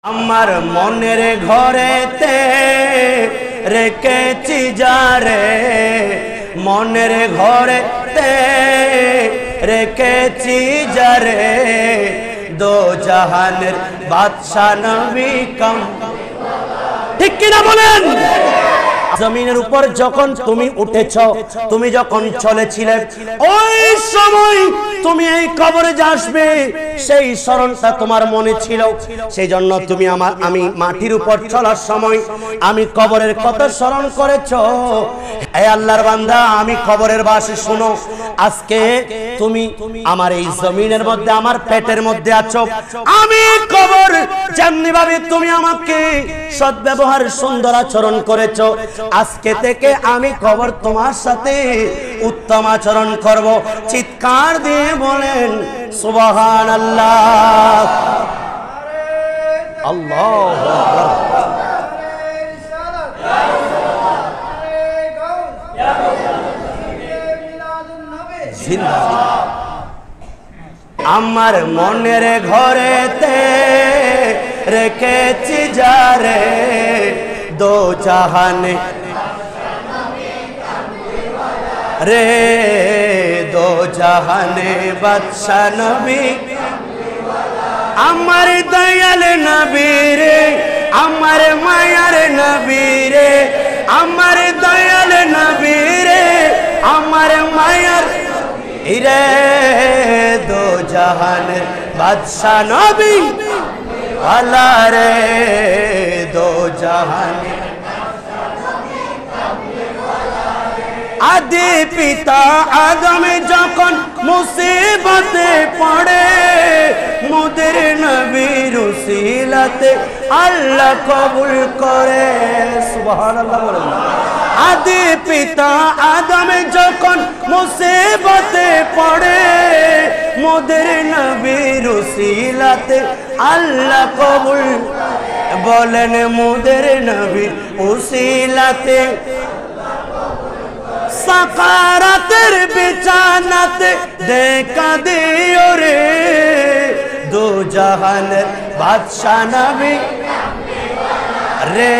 আমার মনের ঘরেতে রেখেছি যারে, মনের ঘরেতে রেখেছি যারে, দো জাহানের বাদশা নবী কম। ঠিক কিনা বলেন? জমিনের উপর যখন তুমি উঠেছ, তুমি যখন চলেছিলে, ওই সময় তুমি এই কবরে আসবে সেই স্মরণটা তোমার মনে ছিল। সেই জন্য তুমি আমি মাটির উপর চলার সময় আমি কবরের কথা স্মরণ করেছ। এই আল্লাহর বান্দা, আমি কবরের বাসী, শুনো, আজকে তুমি আমার এই জমিনের মধ্যে, আমার পেটের মধ্যে আছো। আমি কবর যেমনি ভাবে তুমি আমাকে সদ্ব্যবহার, সুন্দর আচরণ করেছো, আজকে থেকে আমি কবর তোমার সাথে উত্তম আচরণ করব। চিৎকার দিয়ে বলেন সুবহানাল্লাহ। আল্লাহু আকবার। জিন্দাবাদ। আমার মনের ঘরেতে রেখেছি যারে, দো জাহানে রে, দো জাহানে বাদশা নবী, আমার দয়াল নবী রে, আমার মায়ার নবী রে, আমার দয়াল নবী রে, আমার মায়ার রে, দো জাহানের বাদশা নবী ওয়ালা রে, দো জাহানের আদি পিতা আদম যখন মুসিবতে পড়ে, মুদের নবীর উসিলাতে আল্লাহ কবুল করে। সুবহানাল্লাহ বলেন। আদি পিতা আদম যখন মুসিবতে পড়ে, মুদের নবীর উসিলাতে আল্লাহ কবুল বলেন, মুদের নবীর উসিলাতে সাকারাতের বিছানাতে দেখা দিও রে, দো জাহানের বাদশা নবী রে,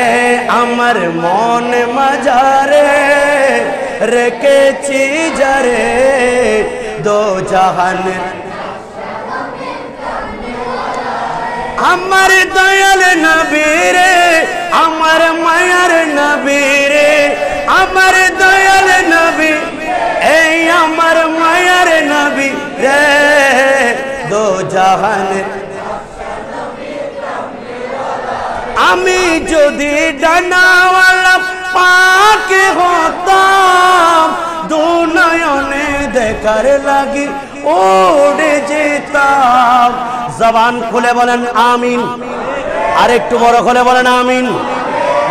আমার মন মাজারে রেখেছি যারে, দো জাহানের আমার দয়াল নবী রে, আমার মায়ার নবী রে, আমার দয়াল নবী, এই আমার মায়ার নবী রে, দো জাহানের আমি যদি ডানাওয়ালা পাখি হতাম, দু নয়নে দেখার লাগি উড়ে যেতাম। জবান খুলে বলেন আমিন। আর একটু বড় করে বলেন আমিন।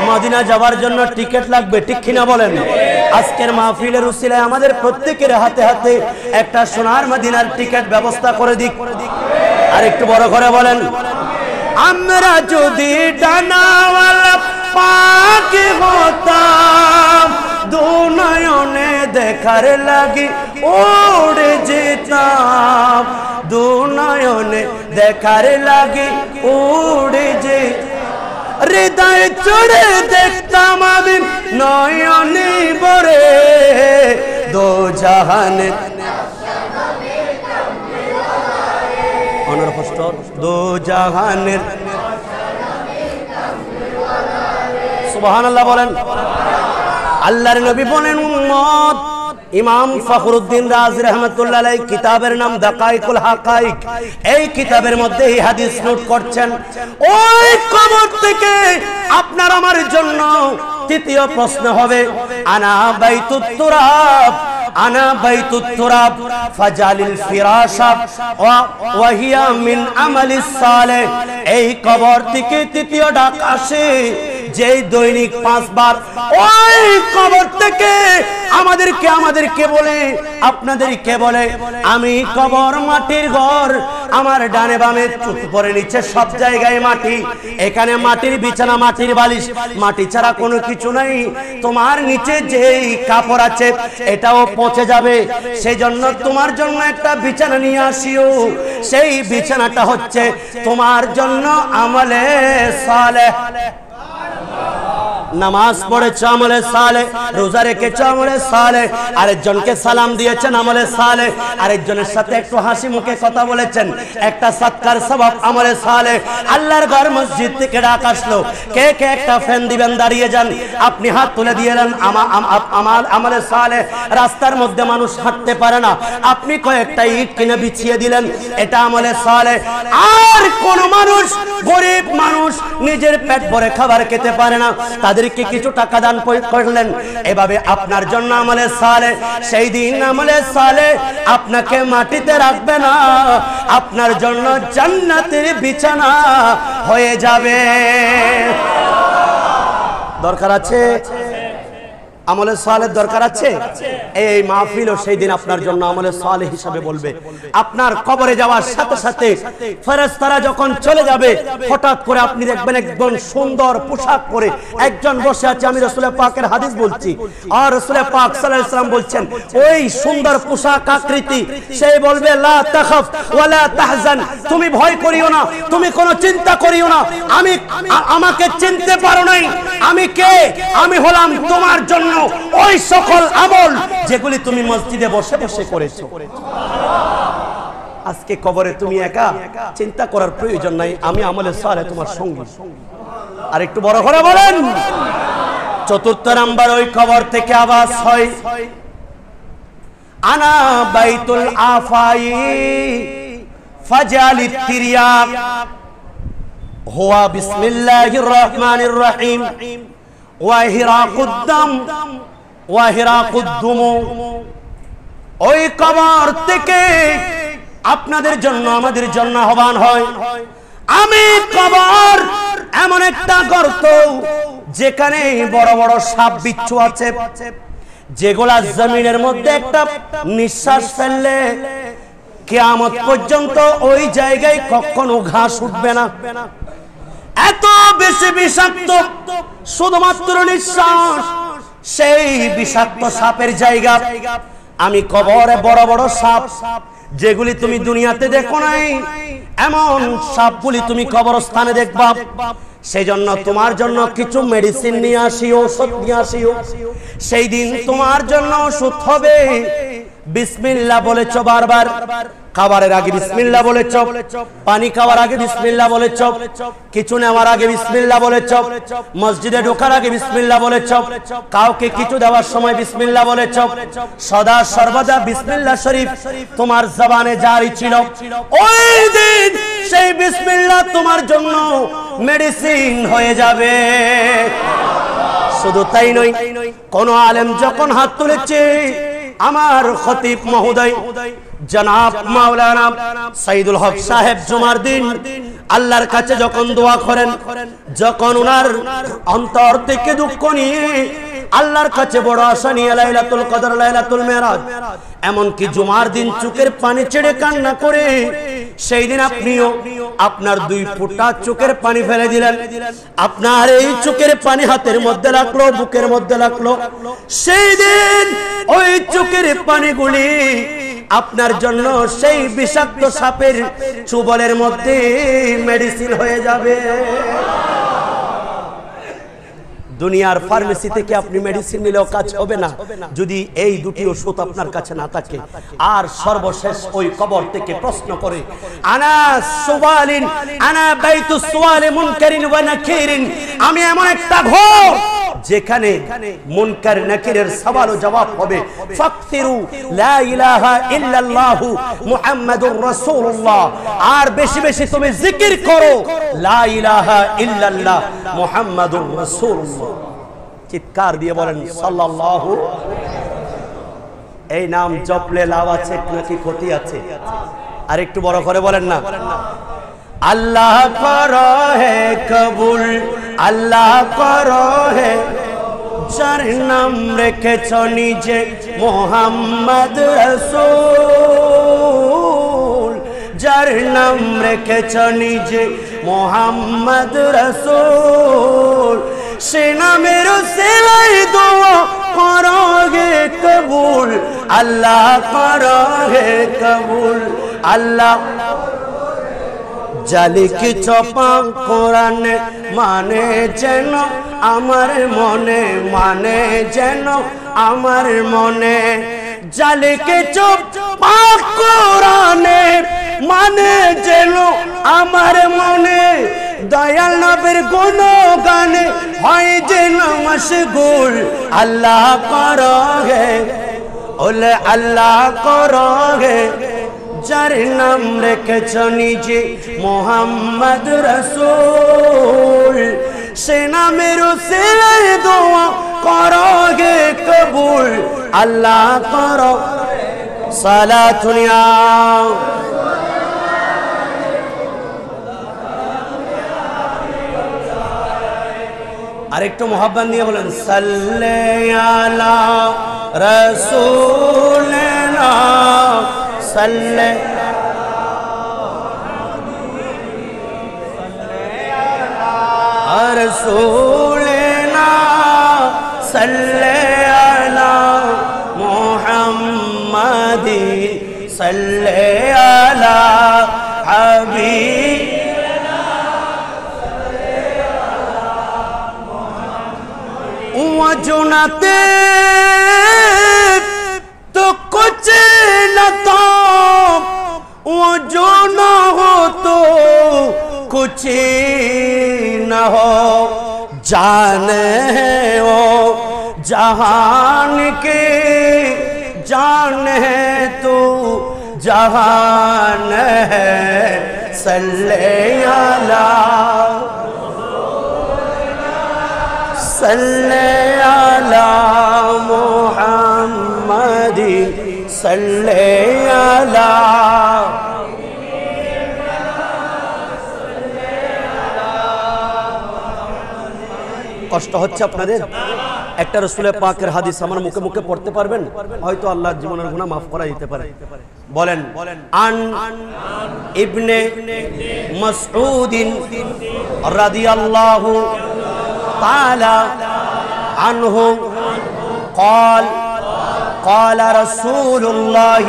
মদিনা যাওয়ার জন্য টিকিট লাগবে, ঠিক কিনা বলেন? আজকের মাহফিলের উসিলায় আমাদের প্রত্যেকের হাতে হাতে একটা সোনার মদিনার টিকিট ব্যবস্থা করে দিক। আর একটু বড় করে বলেন, আমরা যদি ডানাওয়ালা পাখি হতাম, দু নয়নে দেখার লাগি উড়ে যেতাম, দু নয়নে দেখার লাগি উড়ে যে, হৃদয় চড়ে দেখতাম আমি নয়নে বরে, দো জাহানের কষ্ট, দো জাহানের। সুবহানাল্লাহ বলেন। আল্লাহর নবী বলেন, উম্মত, ইমাম ফখরুদ্দিন রাজি রাহমাতুল্লাহ আলাইহি কিতাবের নাম দাকাইকুল হাকাইক, এই কিতাবের মধ্যে এই হাদিস নোট করছেন। ওই কবর থেকে আপনার আমার জন্য তৃতীয় প্রশ্ন হবে, আনা বাইতুত তুরাব, আনা বাইতুত তুরাব ফাজালিল ফিরাশা ওয়া হিয়া মিন আমালিস সালেহ। এই কবর থেকে তৃতীয় ডাক আসে, যে দৈনিক 5 বার ওই কবর থেকে আমাদেরকে বলে, আপনাদেরকে বলে, আমি কবর মাটির ঘর, আমার ডানে বামে উপরে নিচে সব জায়গায় মাটি, এখানে মাটির বিছানা, মাটির বালিশ, মাটি ছাড়া কোনো কিছু নাই। তোমার নিচে যেই কাপড় আছে এটাও পচে যাবে, সেই জন্য তোমার জন্য একটা বিছানা নিয়ে আসিও। সেই বিছানাটা হচ্ছে তোমার জন্য আমলে সালেহ। নামাজ পড়েছ আমলে সালেহ, রোজা রেখেছ আমলে সালেহ, আরেকজনকে সালাম দিয়েছেন আমলে সালেহ, আরেকজনের সাথে একটু হাসি মুখে কথা বলেছেন, একটা সৎকার সওয়াব আমলে সালেহ। আল্লাহর ঘর মসজিদ থেকে ডাক আসলো, কে কে একটা ফ্যান দিবেন, দাঁড়িয়ে যান, আপনি হাত তুলে দিয়ে দেন, আমার আমলে সালেহ। রাস্তার মধ্যে মানুষ হাঁটতে পারে না, আপনি কয়েকটা ইট কিনে বিছিয়ে দিলেন, এটা আমলে সালেহ। আর কোন মানুষ, গরিব মানুষ নিজের পেট ভরে খাবার খেতে পারে না, তাদেরকে কিছু টাকা দান করলেন, এভাবে আপনার জন্য আমলে সালেহ। সেই দিন আমলে সালেহ আপনাকে মাটিতে রাখবে না, আপনার জন্য জান্নাতের বিছানা হয়ে যাবে। দরকার আছে আমলে সালেহ, দরকার আছে। এই মাহফিলও সেই দিন আপনার জন্য আমলে সালেহ হিসাবে বলবে। আপনার কবরে যাওয়ার সাথে সাথে ফেরেশতারা যখন চলে যাবে, হঠাৎ করে আপনি দেখবেন একজন সুন্দর পোশাক পরে একজন বসে আছে। আমি রাসূল পাকের হাদিস বলছি, আর রাসূল পাক সাল্লাল্লাহু আলাইহি ওয়াসাল্লাম বলছেন, ওই সুন্দর পোশাক আকৃতি, সে বলবে লা তাখাফ ওয়ালা তাহজান, তুমি ভয় করিও না, তুমি কোনো চিন্তা করিও না, আমাকে চিনতে পারো নাই, আমি কে? আমি হলাম তোমার জন্য ওই সকল আমল যেগুলি তুমি মসজিদে বসে বসে করেছো। আজকে কবরে তুমি একা, চিন্তা করার প্রয়োজন নাই, আমি আমলে সালেহ তোমার সঙ্গী। আর একটু বড় করে বলেন। চতুর্থ নাম্বার, ওই কবর থেকে আওয়াজ হয়, আনা বাইতুল আফাই ফাজালিত তিরিয়াক হুয়া বিসমিল্লাহির রহমানির রহিম ওয়াহিরাকুদ্দাম ওয়াহিরাকুদ্দুমু। ওই কবর থেকে আপনাদের জন্য, আমাদের জন্য আহ্বান হয়, আমি কবর এমন একটা গর্ত যেখানে বড় বড় সাপ বিচ্ছু আছে, যেগুলা জমিনের মধ্যে একটা নিঃশ্বাস ফেললে কিয়ামত পর্যন্ত ওই জায়গায় কখনো ঘাস উঠবে না। এত বেশি বিষাক্ত, শুধুমাত্র নিঃশ্বাস। সেই বিষাক্ত সাপের জায়গা আমি কবরে বড় বড় সাপ, যেগুলি তুমি দুনিয়াতে দেখো নাই, এমন সাপগুলি তুমি কবরস্থানে দেখবা। সেই জন্য তোমার জন্য কিছু মেডিসিন নিয়ে আসি, ঔষধ নিয়ে আসিও। সেই দিন তোমার জন্য ওষুধ হবে। বিসমিল্লাহ বলেছ বারবার, খাবারের আগে বিসমিল্লাহ বলেছ, পানি খাওয়ার আগে বিসমিল্লাহ বলেছ, কিছু নেওয়ার আগে বিসমিল্লাহ বলেছ, মসজিদে ঢোকার আগে বিসমিল্লাহ বলেছ, কাউকে কিছু দেওয়ার সময় বিসমিল্লাহ বলেছ। সদা সর্বদা বিসমিল্লাহ শরীফ তোমার জবানে জারি ছিল। ওই দিন সেই বিসমিল্লাহ তোমার জন্য মেডিসিন হয়ে যাবে। শুধু তাই নয়, কোন আলেম যখন হাত তুলেছে, আমার খতিব মহোদয় জনাব মাওলানা সাইদুল হক সাহেব জুমার দিন আল্লাহর কাছে যখন দোয়া করেন, যখন ওনার অন্তর থেকে দুঃখ নিয়ে আল্লাহর কাছে বড় আশা নিয়ে লাইলাতুল কদর, লাইলাতুল মেরাজ, এমনকি জুমার দিন চোখের পানি ছেড়ে কান্না করে, সেই দিন আপনিও আপনার 2 ফোঁটা চোখের পানি ফেলে দিলেন। আপনার এই চোখের পানি হাতের মধ্যে লাগলো, বুকের মধ্যে লাগলো। সেই দিন ওই চোখের পানিগুলি আপনার জন্য সেই বিষাক্ত সাপের চুবলের মধ্যে মেডিসিন হয়ে যাবে। দুনিয়ার ফার্মেসি থেকে আপনি মেডিসিন নিলেও কাজ হবে না যদি এই দুটি ওষুধ আপনার কাছে না থাকে। আর সর্বশেষ ওই কবর থেকে প্রশ্ন করে, আনা সুওয়ালিন আনা বাইতুস সুওয়ালি মুনকারিন ওয়া নাকিরিন, আমি এমন একটা ঘর যেখানে মুনকার নাকিরের সওয়াল ও জবাব হবে। ফাকতিরু লা ইলাহা ইল্লাল্লাহু মুহাম্মাদুর রাসূলুল্লাহ, আর বেশি বেশি তুমি জিকির করো লা ইলাহা ইল্লাল্লাহ মুহাম্মাদুর রাসূলুল্লাহ। চিৎকার দিয়ে বলেন সাল্লাল্লাহু। এই নাম জপলে লাভ আছে নাকি ক্ষতি আছে? আর একটু বড় করে বলেন না। আল্লাহ করো হে কবুল, আল্লাহ করো হে, যার নাম রেখেছ নিজে মুহাম্মদ রাসূল, যার নাম রেখেছ নিজে মোহাম্মদ রাসূল, সে নামের উসিলায় দোয়া করোগে কবুল, আল্লাহ করোগে কবুল, আল্লাহ। জালিকি চপা কোরআন মানে যেন আমার মনে, মানে যেন আমার মনে, জালিকি চপা কোরআন মানে যেন আমার মনে, দয়াল নবীর গুণগানে হয় যেন মশগুল, আল্লাহ করোগে ওলে আল্লাহ করোগে যার নাম রেখেছ নিজে মোহাম্মদ রাসূল, সে নামের উসিলায় দোয়া করোগে কবুল, আল্লাহ করো সালাতুন ইয়া। আরেকটু মোহাব্বত দিয়ে বলেন সাল্লি আলা রাসূলিনা, সাল্লি আলা রাসূলিনা, সাল্লি আলা মুহাম্মাদিন, সাল্লি আলা হাবিব। जुनाते तो कुछ न था, वो जो न हो तो कुछ न हो, जाने हो जहान के जान है तू जहान है, सल्ले अला सल्ले अला मुहम्मदी, सल्ले अला। কষ্ট হচ্ছে আপনাদের? একটা রাসূলের পাকের হাদিস আমার মুখে মুখে পড়তে পারবেন? হয়তো আল্লাহ জীবনের গুনাহ মাফ করা দিতে পারে। বলেন আন ইবনে মাসউদ রাদিয়াল্লাহু তাআলা আনহু قال قال رسول الله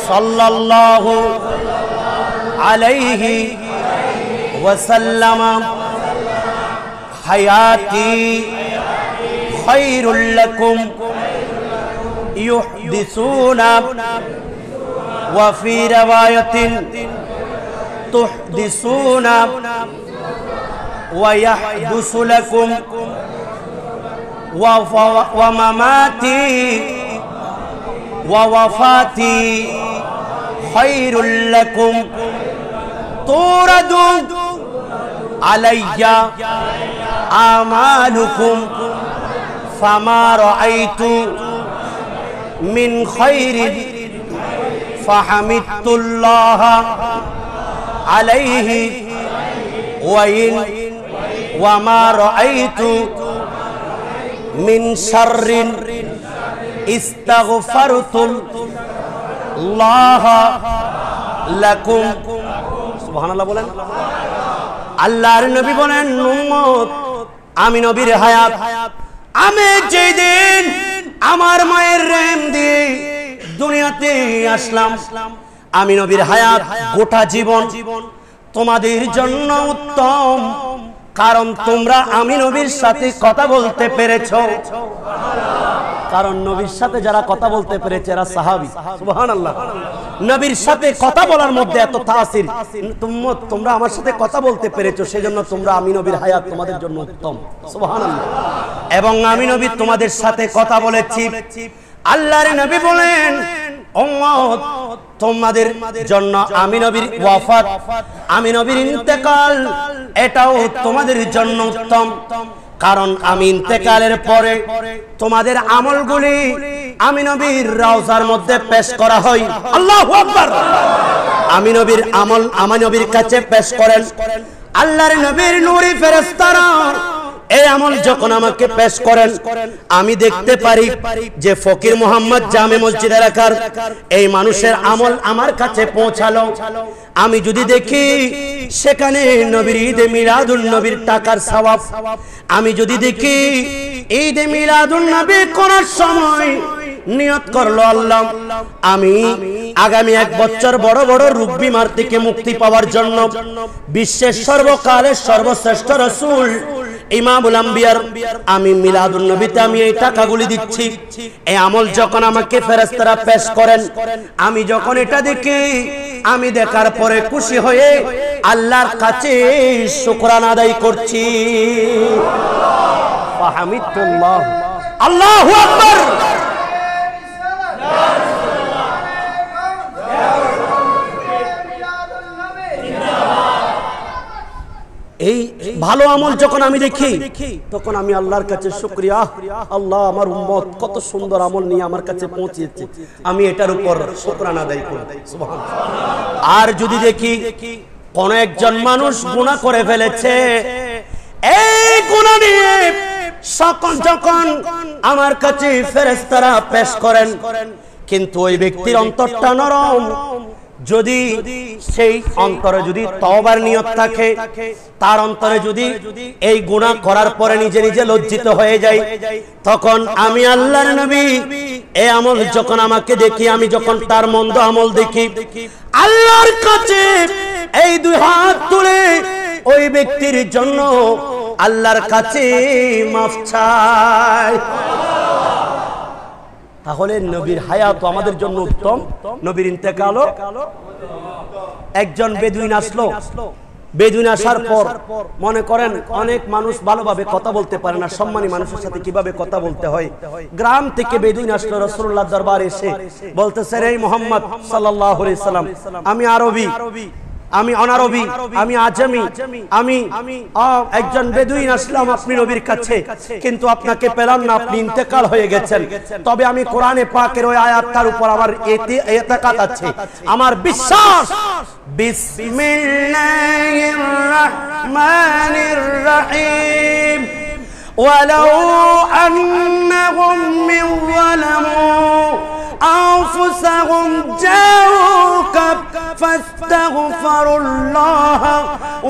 صلى الله عليه وسلم حياتي خير لكم يحدثون وفي رواية تحدثون ويحدث لكم ومماتي ووفاتي خير لكم تورد علي أعمالكم فما رأيت من خير فحمدت الله عليه وما رأيت من شر استغفرت الله لكم। সুবহানাল্লাহ বলেন। আল্লাহর নবী বলেন উম্মত আমি নবীর হায়াত, আমি যেদিন আমার মায়ের রেম দিয়ে দুনিয়াতে আসলাম, আমি নবীর হায়াত গোটা জীবন তোমাদের জন্য উত্তম, কারণ তোমরা আমি নবীর সাথে কথা বলতে পেরেছো। কারণ নবীর সাথে যারা কথা বলতে পেরেছে এরা সাহাবী। সুবহানাল্লাহ। নবীর সাথে কথা বলার মধ্যে এত তাসির, তোমরা আমার সাথে কথা বলতে পেরেছো, সেজন্য তোমরা আমি নবীর হায়াত তোমাদের জন্য উত্তম। সুবহানাল্লাহ। এবং আমি নবী তোমাদের সাথে কথা বলেছি। আল্লাহর নবী বলেন উম্মত তোমাদের জন্য আমি নবীর ওয়াফাত, আমি নবীর ইন্তেকাল, এটাও তোমাদের জন্য উত্তম, কারণ আমি ইন্তেকালের পরে তোমাদের আমলগুলি আমি নবীর রওজার মধ্যে পেশ করা হয়। আল্লাহু আকবার। আমি নবীর আমল আমি নবীর কাছে পেশ করেন। আল্লাহর নবীর নূরি ফেরেশতারা এই আমল যখন আমাকে পেশ করেন, আমি দেখতে পারি যে ফকির মোহাম্মদ জামে মসজিদ এলাকার এই মানুষের আমল আমার কাছে পৌঁছালো। আমি যদি দেখি সেখানে নবীর ঈদে মিলাদুন নবীর টাকার সওয়াব, আমি যদি দেখি ঈদে মিলাদুন নবী করার সময় নিয়ত করলো আল্লাহ আমি আগামী 1 বছর বড় বড় রোগ বিমার থেকে মুক্তি পাওয়ার জন্য বিশ্বের সর্বকালের সর্বশ্রেষ্ঠ রাসূল ইমামুল আম্বিয়ার আমি মিলাদুন নবীতে আমি এই টাকাগুলি দিচ্ছি। এই আমল যখন আমাকে ফেরেশতারা পেশ করেন, আমি যখন এটা দেখি, আমি দেখার পরে খুশি হয়ে আল্লাহর কাছে শুকরানা আদায় করছি। ফাহামিদুল্লাহ, আল্লাহু আকবার। এই ভালো আমল যখন আমি দেখি, তখন আমি আল্লাহর কাছে শুকরিয়া, আল্লাহ আমার উম্মত কত সুন্দর আমল নিয়ে আমার কাছে পৌঁছেছে, আমি এটার উপর শুকরানা আদায় করি। সুবহানাল্লাহ। আর যদি দেখি কোন একজন মানুষ গুনাহ করে ফেলেছে, এই গুনাহ নিয়ে যখন আমার কাছে ফেরেশতারা পেশ করেন, কিন্তু ওই ব্যক্তির অন্তরটা নরম, যদি সেই অন্তরে যদি তওবার নিয়ত থাকে, তার অন্তরে যদি এই গুনাহ করার পরে নিজে নিজে লজ্জিত হয়ে যায়, তখন আমি আল্লাহর নবী এই আমল যখন আমাকে দেখি, আমি যখন তার মন্দ আমল দেখি, আল্লাহর কাছে এই 2 হাত তুলে ওই ব্যক্তির জন্য আল্লাহর কাছে মাফ চাই। তাহলে নবীর হায়াত আমাদের জন্য উত্তম, নবীর ইন্তেকালও। একজন বেদুইন আসলো, বেদুইন আসার পর মনে করেন অনেক মানুষ ভালোভাবে কথা বলতে পারে না, সম্মানী মানুষের সাথে কিভাবে কথা বলতে হয়। গ্রাম থেকে বেদুইন আসলো রাসূলুল্লাহর দরবারে এসে বলতেছে, রে মুহাম্মদ সাল্লাল্লাহু আলাইহি সাল্লাম, আমি আরবি, আমি অনারবি, আমি আজমি, আমি একজন বেদুইন আসলাম আপনি নবীর কাছে, কিন্তু আপনাকে পেলাম না, আপনি ইন্তেকাল হয়ে গেছেন। তবে আমি কোরআনে পাকের ওই আয়াতটার উপর আমার ইতিকাদ আছে, আমার বিশ্বাস। বিসমিল্লাহির রহমানির রহিম। ওয়ালাউ আন্নাহুম যালামু أنفسهم جاءوك فاستغفروا الله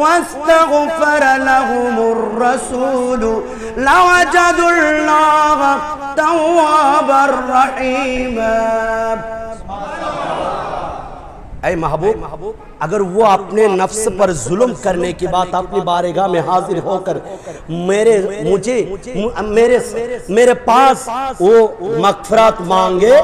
واستغفر لهم الرسول لوجدوا الله توابا رحيما। ऐ महबूब, अगर वो अपने नफ्स पर जुल्म करने की बात अपनी बारगाह में हाजिर होकर मेरे पास वो मगफिरत मांगे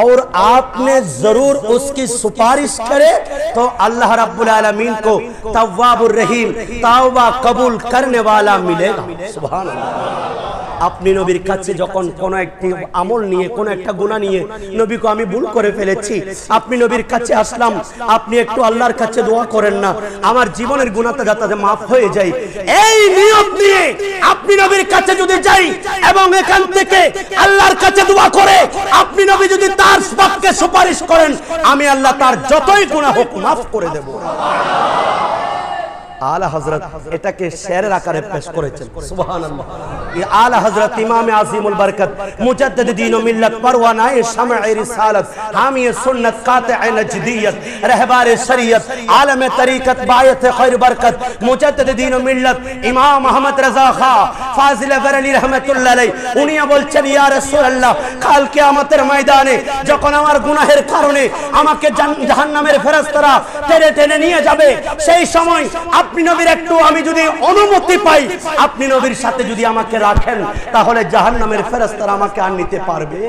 और आपने जरूर उसकी सुपारिश करे, तो अल्लाह रब्बुल आलमीन को तव्वाबुर रहीम, तौबा कबूल करने वाला मिलेगा। सुभान अल्लाह। আপনি নবীর কাছে যখন কোন একটি আমল নিয়ে, কোন একটা গুনাহ নিয়ে নবীকে আমি ভুল করে ফেলেছি, আপনি নবীর কাছে আসলাম, আপনি একটু আল্লাহর কাছে দোয়া করেন না আমার জীবনের গুনাহটা যাতে মাফ হয়ে যায়। এই নিয়ত নিয়ে আপনি নবীর কাছে যদি যাই এবং এখান থেকে আল্লাহর কাছে দোয়া করে আপনি নবী যদি তার পক্ষে সুপারিশ করেন, আমি আল্লাহ তার যতই গুনাহ হোক মাফ করে দেব। आला हजरत এটাকে শেরের আকারে পেশ করেছেন। সুবহানাল্লাহ। এই আলা হযরত ইমাম আযীমুল বরকত মুজাদ্দিদ দ্বীন ও মিল্লাত পরওয়ানায়ে শামঈ রিসালাত হামিয়ে সুন্নাত কাতিঈ নজদিয়ত রাহবারে শরিয়ত আলমে তরিকত বায়ত খৈর বরকত মুজাদ্দিদ দ্বীন ও মিল্লাত ইমাম আহমদ রাজা খা ফাজিল বরেলি রাহমাতুল্লাহ আলাইহি, উনি বলছেন ইয়া রাসূলুল্লাহ, কাল কিয়ামতের ময়দানে যখন আমার গুনাহের কারণে আমাকে জাহান্নামের ফেরেশতারা টেনে টেনে নিয়ে যাবে, সেই সময় আপনি নবীর একটু আমি যদি অনুমতি পাই, আপনি নবীর সাথে যদি আমাকে রাখেন, তাহলে জাহান্নামের ফেরেশতারা আমাকে আর নিতে পারবে।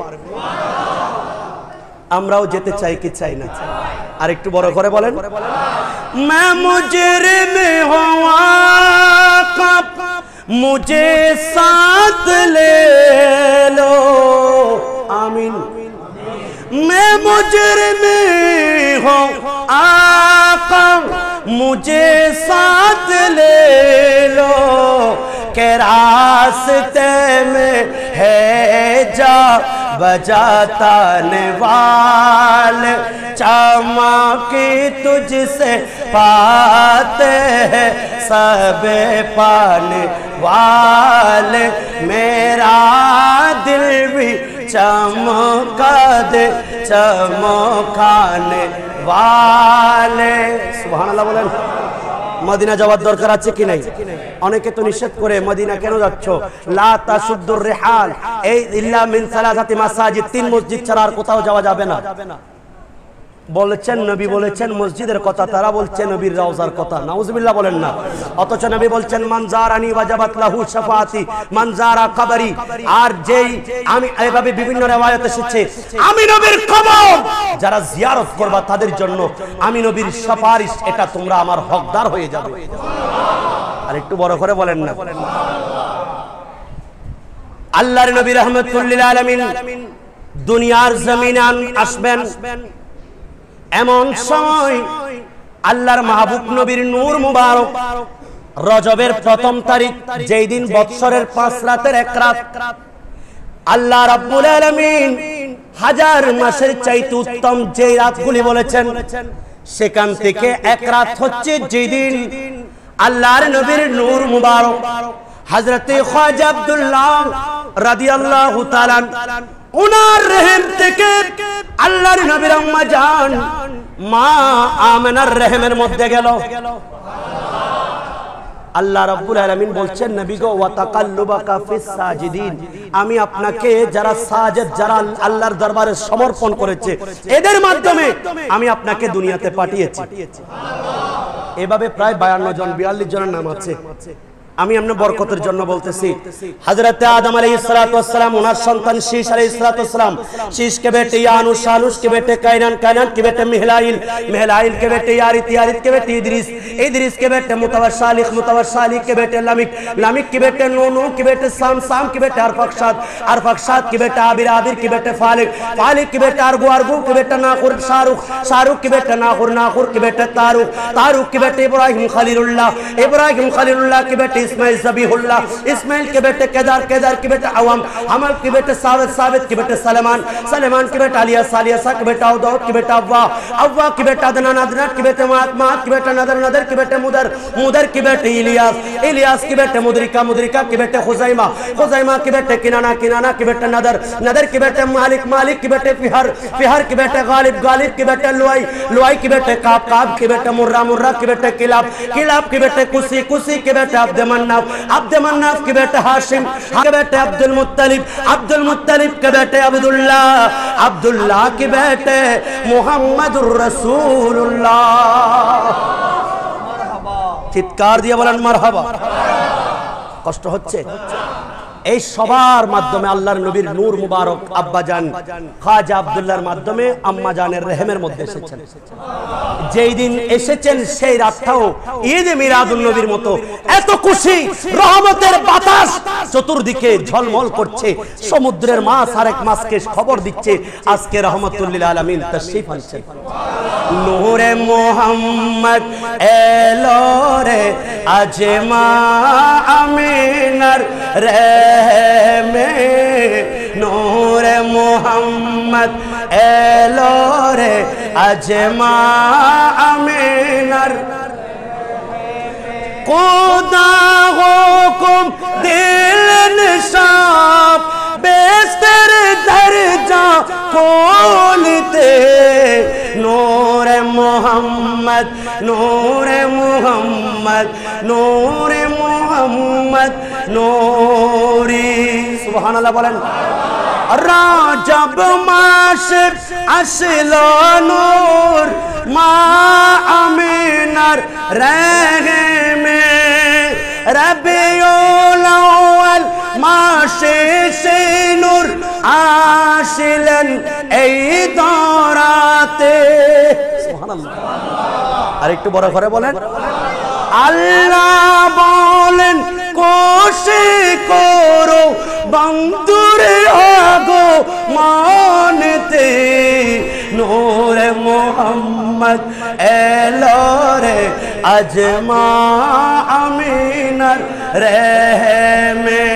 আমরাও যেতে চাই কি চাই না? আর একটু বড় করে বলেন, मैं मुजरिम हुआ कब मुझे साथ ले लो, आमीन। मैं मुजरिम हूँ आका मुझे साथ ले लो, के रास्ते में है जा बजाने वाले चमकी तुझसे पाते हैं सब पाने वाले मेरा दिल भी चमका दे चमकाने वाले सुबहानाल्लाह बोलेন মদিনা যাওয়ার দরকার আছে কি নাই অনেকে তো নিষেধ করে মদিনা কেন যাচ্ছ লা তাসুদ্দুর রিহাল এই ইল্লা মিন সালাসাতি মাসাজিদ তিন মসজিদ ছাড়া আর কোথাও যাওয়া যাবে না বলেছেন নবী বলেছেন মসজিদের কথা তারা বলছে নবীর রওজার কথা নাউজুবিল্লাহ বলেন না অথচ নবী বলছেন মান জারানি ওয়াজাবাত লাহু শাফাআতি মান জারা কবরি আর যেই আমি এইভাবে বিভিন্ন riwayat এসেছে আমি নবীর কবর যারা জিয়ারত করবা তাদের জন্য আমি নবীর সুপারিশ এটা তোমরা আমার হকদার হয়ে যাবে আর একটু বড় করে বলেন না আল্লাহর নবী রাহমাতুল লিল আলামিন দুনিয়ার জমিনে আসবেন এমন সময় আল্লাহর মাহবুব নবীর নূর মুবারক রজবের প্রথম তারিখ যেই দিন বৎসরের 5 রাতের এক রাত আল্লাহ রাব্বুল আলামিন হাজার মাসের চাইতে উত্তম যেই রাতগুলি বলেছেন সেখান থেকে এক রাত হচ্ছে যেই দিন আল্লাহর নবীর নূর মুবারক হযরতে খাজা আব্দুল্লাহ রাদিয়াল্লাহু তাআলা উনার রহিম থেকে আল্লাহর নবীর আম্মা জান মা আমেনার রহিমের মধ্যে গেল আল্লাহ রাব্বুল আলামিন বলছেন নবী গো ওয়া তাকাল্লুবাকা ফিস সাজিদিন আমি আপনাকে যারা সাজেদ যারা আল্লাহর দরবারে সমর্পণ করেছে এদের মাধ্যমে আমি আপনাকে দুনিয়াতে পাঠিয়েছি এভাবে প্রায় 52 জন 42 জনের নাম আছে আমি আপনার বরকতের জন্য বলতেছি হযরত আদম আলাইহিস সালাতু ওয়াস সালাম ওনার সন্তান শীশ আলাইহিস সালাতু ওয়াস সালাম শীশ के बेटे यानुस शानुस के बेटे कायनान कायनान के बेटे मिहलाइल मिहलाइल के बेटे यारित यारित के बेटे इदरीस इदरीस के बेटे मुतवस्सालिक मुतवस्सालिक के बेटे लामिक लामिक के बेटे नूह के बेटे साम साम के बेटे अरफक्षाद अरफक्षाद के बेटे आबिर आबिर के बेटे फालिक फालिक के बेटे अरगु अरगु के बेटे नाखुर शारुख शारुख के बेटे नाखुर नाखुर के बेटे तारुक तारुक के बेटे इब्राहिम खलीलुल्लाह के बेटे इस्माइल ज़बीहुल्लाह इस्माइल के बेटे केदार केदार के बेटे अवाम हमल के बेटे साबित साबित के बेटे सलेमान सलेमान के बेटा अलियास अलियासा के बेटा दाऊद के बेटा अव्वा अव्वा के बेटा अदनान अदनान के बेटे मात मात के बेटा नदर नदर के बेटे मुदर मुदर के बेटे इलियास इलियास के बेटे मुदरिका मुदरिका के बेटे खुज़ैमा खुज़ैमा के बेटे किनाना किनाना के बेटे नदर नदर के बेटे मालिक मालिक के बेटे फिहर फिहर के बेटे गालिब गालिब के बेटे लुआई लुआई के बेटे काब काब के बेटे मुर्रा मुर्रा के बेटे किलाब किलाब के बेटे कुसी कुसी के बेटे अब्द मन्नाफ के बेटे हाशिम के बेटे अब्दुल मुत्तलिब के बेटे अब्दुल्लाह के बेटे मुहम्मदुर रसूलुल्लाह চিৎকার দিয়ে বলেন মারহাবা কষ্ট হচ্ছে এই সবার মাধ্যমে আল্লাহর নবীর নূর মুবারক আব্বা জান খাজা আব্দুল্লাহর মাধ্যমে আম্মা জানের রহিমের মধ্যে এসেছেন যেই দিন এসেছেন সেই রাতটাও ঈদ মিলাদুন নবীর মতো এত খুশি রহমতের বাতাস চতুর্দিকে ঝলমল করছে সমুদ্রের মাছ আরেক মাছকে খবর দিচ্ছে আজকে রহমতুল লিল আলামিন তাশরীফ আনছেন নূরে মুহাম্মদ এলো রে আজ মা আমিনার रहमे नूरे मुहम्मद एलो रे अजमा अमीनर खुदा हुकुम दिल निशाब बेस्तर दर्जा खोलते नूरे मुहम्मद नूरे मुहम्मद नूरे मुहम्मद नूरी सुबहानाल्लाह बोलें रजब मास असलो नूर मा अमीनर रहमे रबिउल अव्वल मासे से नूर आशिलन এই দরাতে সুবহানাল্লাহ আর একটু বড় করে বলেন আল্লাহ বলেন কোশি করো বন্ধুরে আগো মানতে নূরে মুহাম্মদ এলো রে আজমা আমিনার রহমে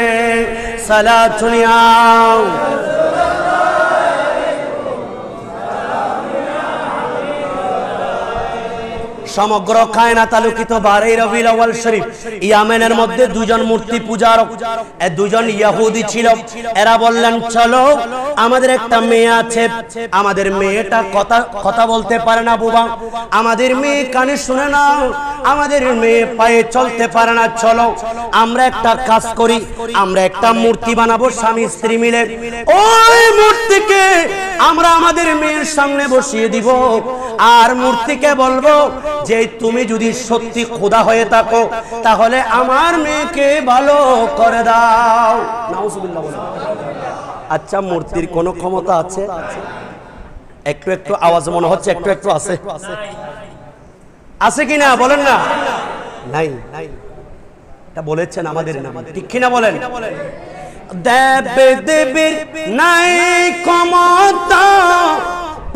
সালাতুনিয়া সমগ্র কায়নাত আলোকিত 12 রবিউল আউয়াল শরীফ ইয়ামেনের মধ্যে দুজন মূর্তি পূজারক দুজন ইহুদি ছিল। এরা বললেন চলো আমাদের একটা মেয়ে আছে, আমাদের মেয়েটা কথা বলতে পারে না বাবা, আমাদের মেয়ে কানে শুনে না, আমাদের মেয়ে পায়ে চলতে পারে না, চলো আমরা একটা কাজ করি, আমরা একটা মূর্তি বানাবো স্বামী স্ত্রী মিলে। ওই মূর্তিকে আমরা আমাদের মেয়ের সামনে বসিয়ে দিব আর মূর্তিকে বলবো যে তুমি যদি সত্যি খোদা হয়ে থাকো তাহলে আমার মেয়েকে ভালো করে দাও। নাউজুবিল্লাহ বলেন। আচ্ছা মূর্তির কোনো ক্ষমতা আছে? একটু একটু আওয়াজ মনে হচ্ছে একটু একটু আছে, আছে কিনা বলেন না? নাই, এটা বলেছেন আমাদের নাম, ঠিক কিনা বলেন? দেব দেবীর নাই ক্ষমতা,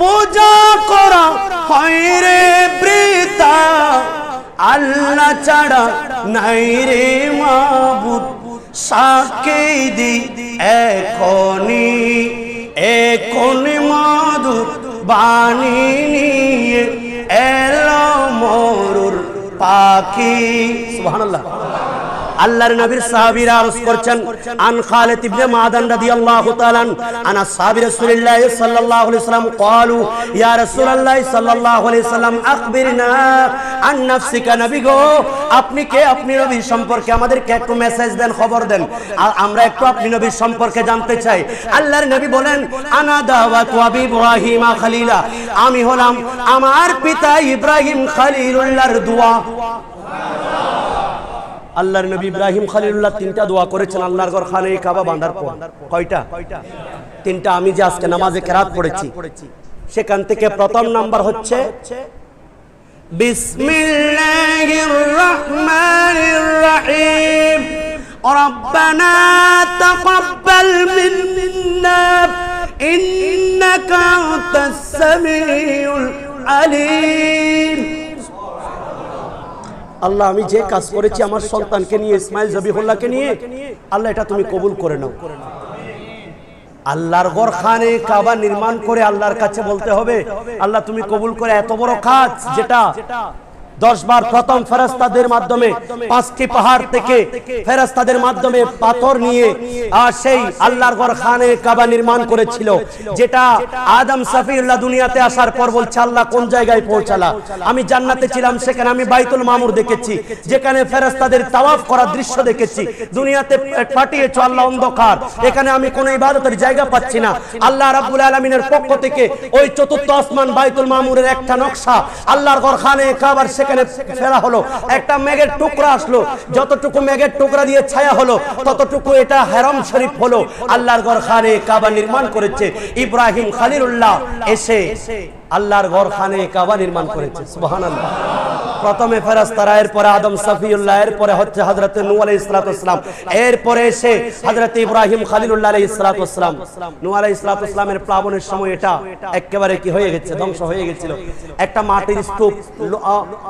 পূজা করা হয় রে বৃথা, আল্লাহ ছাড়া নাই রে মাবুদ, সাক্ষী দি এখনি মধুর বাণী নিয়ে এলো মরুর পাখি। সুবহানাল্লাহ। আল্লাহর নবীর সাহাবীরা আরজ করছেন আন খালিদ ইবনে মাদান রাদিয়াল্লাহু তাআলা আন আসহাবি রাসূলুল্লাহ সাল্লাল্লাহু আলাইহি ওয়াসাল্লাম ক্বালু ইয়া রাসূলুল্লাহ সাল্লাল্লাহু আলাইহি ওয়াসাল্লাম আখবিরনা আন নাফসিকা, নবী গো আপনি কে, আপনি নবী সম্পর্কে আমাদেরকে একটু মেসেজ দেন, খবর দেন, আর আমরা একটু আপনি নবী সম্পর্কে জানতে চাই। আল্লাহর নবী বলেন আনা দাওয়াতু আবি ইব্রাহিম খলিলা, আমি হলাম আমার পিতা ইব্রাহিম খলিলুল্লাহর দোয়া। আল্লাহর নবী ইব্রাহিম খলিলুল্লাহ তিনটা দোয়া করেছেন আল্লাহর ঘর খানে কাবা বাঁধার পর। কয়টা? তিনটা। আমি যে আজকে নামাজে কেরাত পড়েছি সেখান থেকে প্রথম নাম্বার হচ্ছে বিসমিল্লাহির রাহমানির রাহিম রব্বানা তাকাব্বাল মিন্না ইন্নাকা আনতাস সামিউল আলিম। আল্লাহ আমি যে কাজ করেছি আমার সন্তানকে নিয়ে, ইসমাইল জবিহুল্লাহকে নিয়ে, আল্লাহ এটা তুমি কবুল করে নাও। আল্লাহর ঘর খানে কাবা নির্মাণ করে আল্লাহর কাছে বলতে হবে আল্লাহ তুমি কবুল করে। এত বড় কাজ যেটা 10 বার প্রথম ফেরেশতাদের মাধ্যমে 5টি পাহাড় থেকে ফেরেশতাদের মাধ্যমে পাথর নিয়ে আর সেই আল্লাহর ঘর খানে কাবা নির্মাণ করেছিল, যেটা আদম সফিউল্লাহ দুনিয়াতে আসার পর বলছে আল্লাহ কোন জায়গায় পৌঁছালা? আমি জান্নাতে ছিলাম, সেখানে আমি বাইতুল মামুর দেখেছি, যেখানে ফেরেশতাদের তাওয়াফ করার দৃশ্য দেখেছি। দুনিয়াতে পাঠিয়েছো আল্লাহ অন্ধকার, এখানে আমি কোনো ইবাদতের জায়গা পাচ্ছি না। আল্লাহ রাব্বুল আলামিনের পক্ষ থেকে ওই চতুর্থ আসমান বাইতুল মামুরের একটা নকশা আল্লাহর ঘর খানে কাবার সেখানে ফেরা হলো, একটা মেঘের টুকরা আসলো, যতটুকু মেঘের টুকরা দিয়ে ছায়া হলো ততটুকু এটা হারাম শরীফ হলো। আল্লাহর ঘর খানে কাবা নির্মাণ করেছে ইব্রাহিম খলিলুল্লাহ, এসে আল্লাহর ঘর খানে কাবা নির্মাণ করেছে। সুবহানাল্লাহ। প্রথমে ফেরেশতারা, এরপরে আদম সফিউল্লাহ, এরপরে হচ্ছে হযরত নূহ আলাইহিস সালাতু ওয়াস সালাম, এরপরে এসে হযরত ইব্রাহিম খলিলুল্লাহ আলাইহিস সালাতু ওয়াস সালাম। নূহ আলাইহিস সালাতু ওয়াস সালামের প্লাবনের সময় এটা একেবারে কি হয়ে গেছে, ধ্বংস হয়ে গেছিল, একটা মাটির স্তূপ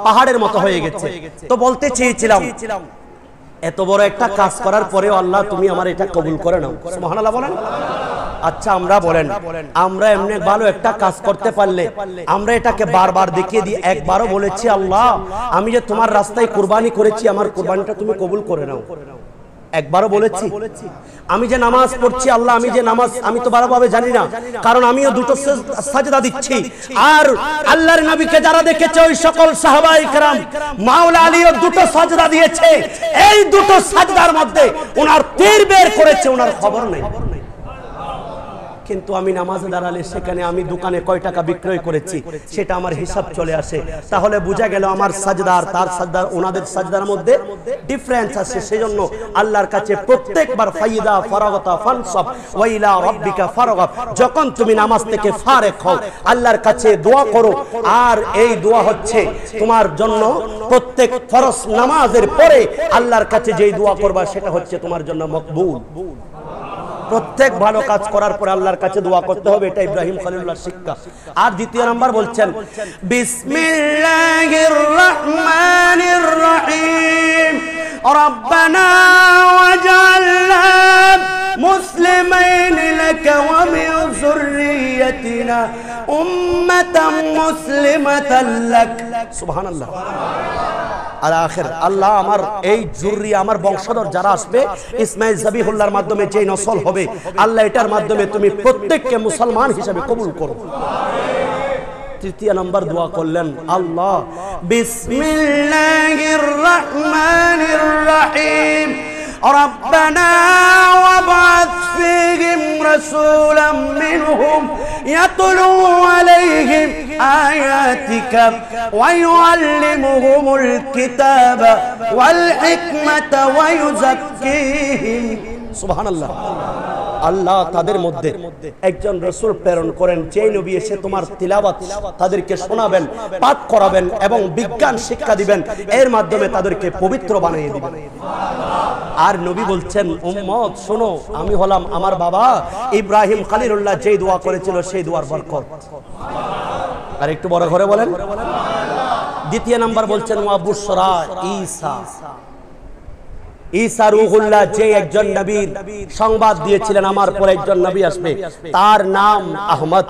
পাহাড়ের মতো হয়ে গেছে। তো বলতে চেয়েছিলাম এত বড় একটা কাজ করার পরেও আল্লাহ তুমি আমার এটা কবুল করে নাও। সুবহানাল্লাহ বলেন। আচ্ছা আমরা বলেন, আমরা এমনি ভালো একটা কাজ করতে পারলে আমরা এটাকে বারবার দেখিয়ে দিই, একবারও বলেছি আল্লাহ আমি যে তোমার রাস্তায় কুরবানি করেছি আমার কুরবানিটা তুমি কবুল করে নাও? একবারও বলেছি? আমি যে নামাজ পড়ছি আল্লাহ আমি যে নামাজ আমি তো ভালোভাবে জানি না, কারণ আমিও দুটো সাজদা দিচ্ছি। আর আল্লাহর নবীকে যারা দেখেছে ওই সকল সাহাবায়ে কেরাম, মাওলা আলীও দুটো সাজদা দিয়েছে, এই দুটো সাজদার মধ্যে ওনার তীর বের করেছে, ওনার খবর নেই। কিন্তু আমি নামাজে দাঁড়ালে সেখানে আমি দোকানে কয় টাকা বিক্রয় করেছি সেটা আমার হিসাব চলে আসে। তাহলে বোঝা গেল আমার সাজদা আর তার সাজদা, ওনাদের সাজদার মধ্যে ডিফারেন্স আছে। সেজন্য আল্লাহর কাছে প্রত্যেকবার ফাইদা ফারাগতা ফানসাব ওয়া ইলা রাব্বিকা ফারগাব, যখন তুমি নামাজ থেকে ফারেক হও আল্লাহর কাছে দোয়া করো। আর এই দোয়া হচ্ছে তোমার জন্য প্রত্যেক ফরজ নামাজের পরে আল্লাহর কাছে যেই দোয়া করবা সেটা হচ্ছে তোমার জন্য মকবুল। প্রত্যেক ভালো কাজ করার পরে আল্লাহর কাছে দোয়া করতে হবে, এটা ইব্রাহিম খলিলুল্লাহর শিক্ষা। আর দ্বিতীয় নাম্বার বলছেন বিসমিল্লাহির রাহমানির রাহিম রব্বানা ওয়াজআলনা মুসলিমাইন লাকা ওয়া মিন যুররিয়াতিনা উম্মাতাম মুসলিমাতাল লাক। সুবহানাল্লাহ। আর আখির আল্লাহ আমার এই যুররিয়া, আমার বংশধর যারা আসবে ইসমাঈল যাবিহুল্লাহর মাধ্যমে যে নসল হবে, আল্লাহ এটার মাধ্যমে তুমি প্রত্যেককে মুসলমান হিসেবে কবুল করো। তৃতীয় নম্বর দোয়া করলেন, আল্লাহ বিসমিল্লাহির রহমানির রহিম ربنا وابعث فيهم رسولا منهم يتلو عليهم آياتك ويعلمهم الكتاب والحكمة ويزكيهم। سبحان الله। আল্লাহ তাদের মধ্যে একজন রাসূল প্রেরণ করেন, যে নবী এসে তোমার তিলাওয়াত তাদেরকে শোনাবেন, পাঠ করাবেন এবং বিজ্ঞান শিক্ষা দিবেন, এর মাধ্যমে তাদেরকে পবিত্র বানিয়ে দিবেন। আর নবী বলছেন, উম্মত শোনো, আমি হলাম আমার বাবা ইব্রাহিম খলিলুল্লাহ যে দোয়া করেছিল সেই দোয়ার বরকত। আর একটু বড় করে বলেন। দ্বিতীয় নাম্বার বলছেন, ওয়া বুশরা ঈসা। ঈসা রূহুল্লাহ যে একজন নবীর সংবাদ দিয়েছিলেন আমার পরে একজন নবী আসবে, তার নাম আহমদ।